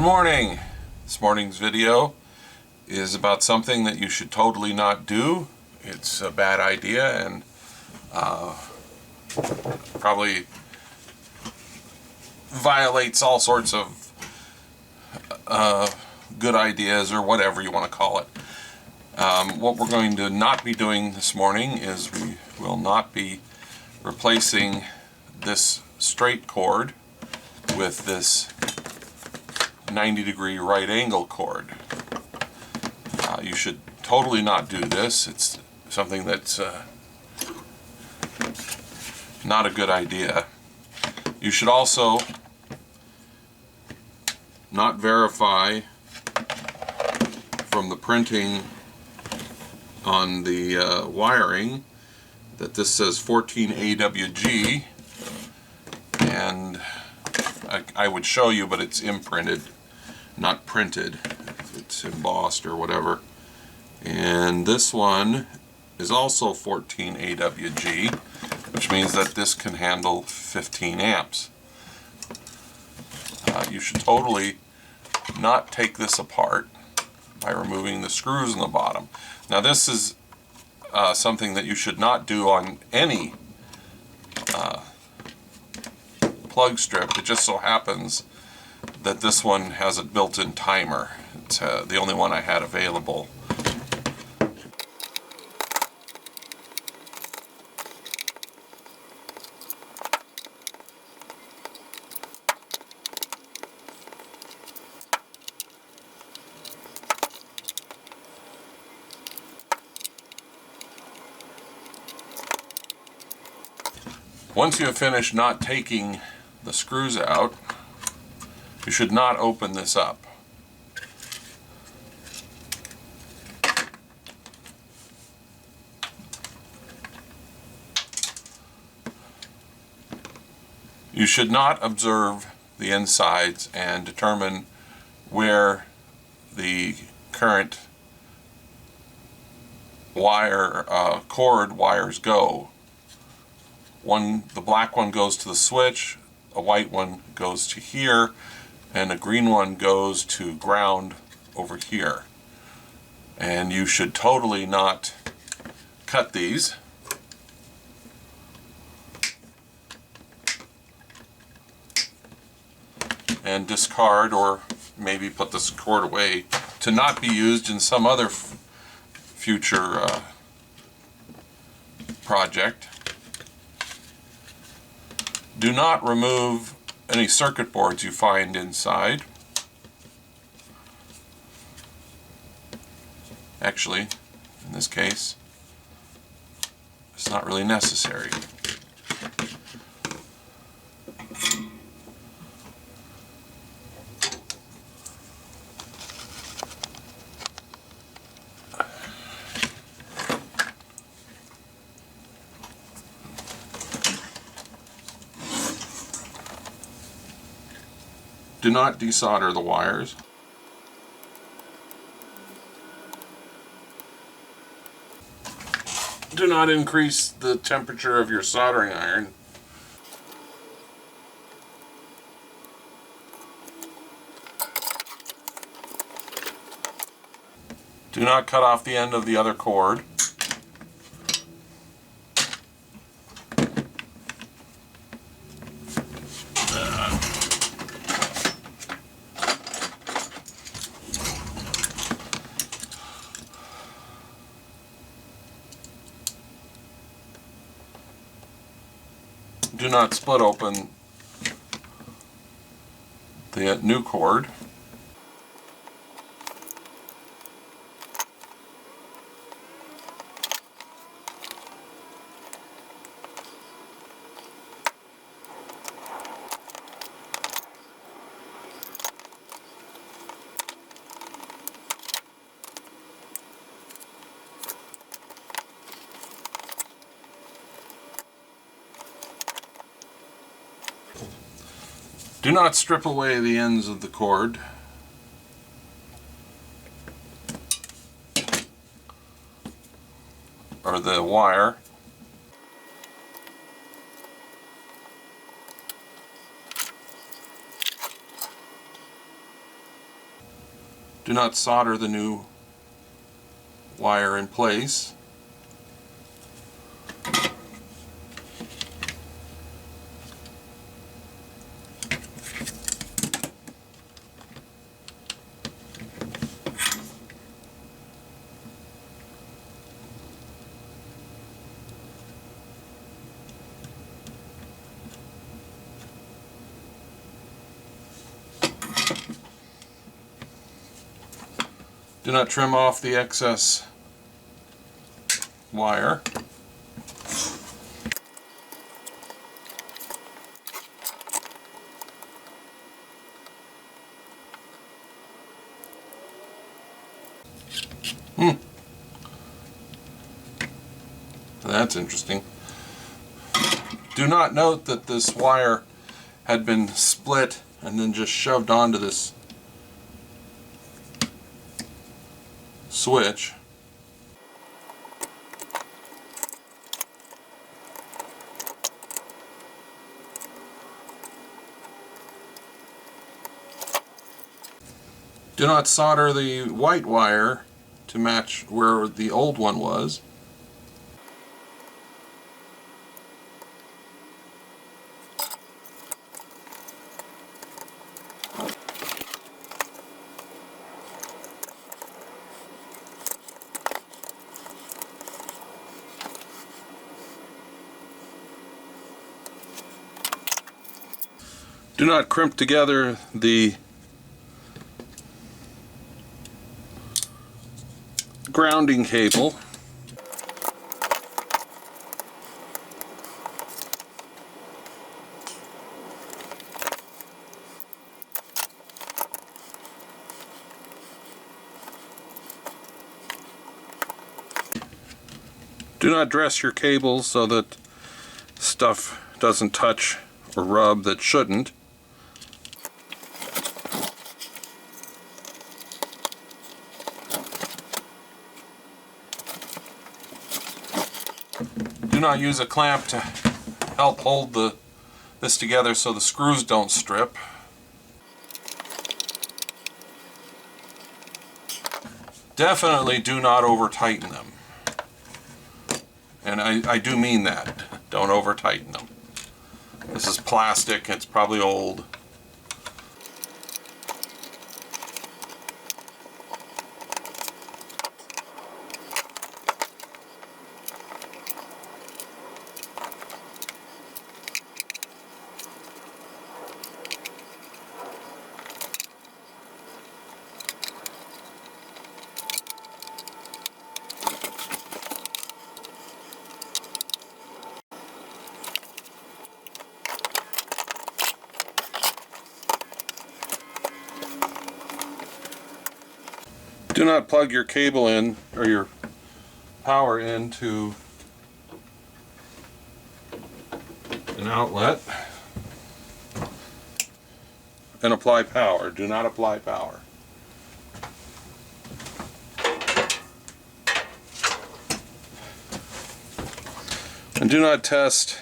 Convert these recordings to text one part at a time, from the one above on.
Good morning. This morning's video is about something that you should totally not do. It's a bad idea and probably violates all sorts of good ideas or whatever you want to call it. What we're going to not be doing this morning is we will not be replacing this straight cord with this 90-degree right angle cord. You should totally not do this. It's something that's not a good idea. You should also not verify from the printing on the wiring that this says 14 AWG, and I would show you, but it's imprinted, not printed. It's embossed or whatever. And this one is also 14 AWG, which means that this can handle 15 amps. You should totally not take this apart by removing the screws in the bottom. Now this is something that you should not do on any plug strip. It just so happens that this one has a built-in timer. It's the only one I had available. Once you have finished not taking the screws out, you should not open this up. You should not observe the insides and determine where the current wire cord wires go. The black one goes to the switch, a white one goes to here, and a green one goes to ground over here. And you should totally not cut these. And discard, or maybe put this cord away to not be used in some other future project. Do not remove any circuit boards you find inside. Actually, in this case, it's not really necessary. Do not desolder the wires. Do not increase the temperature of your soldering iron. Do not cut off the end of the other cord. Do not split open the new cord. Do not strip away the ends of the cord. Or the wire. Do not solder the new wire in place. Do not trim off the excess wire. That's interesting. Do not note that this wire had been split and then just shoved onto this switch. Do not solder the white wire to match where the old one was. Do not crimp together the grounding cable. Do not dress your cables so that stuff doesn't touch or rub that shouldn't. Do not use a clamp to help hold this together so the screws don't strip. Definitely do not over tighten them. And I do mean that. Don't over tighten them. This is plastic, it's probably old. Do not plug your cable in or your power into an outlet and apply power. Do not apply power. And do not test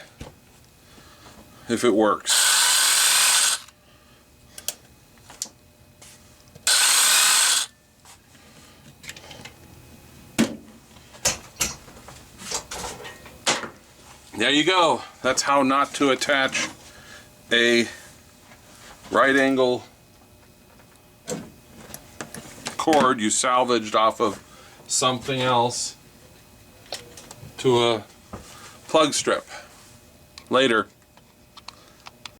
if it works. There you go. That's how not to attach a right angle cord you salvaged off of something else to a plug strip. Later.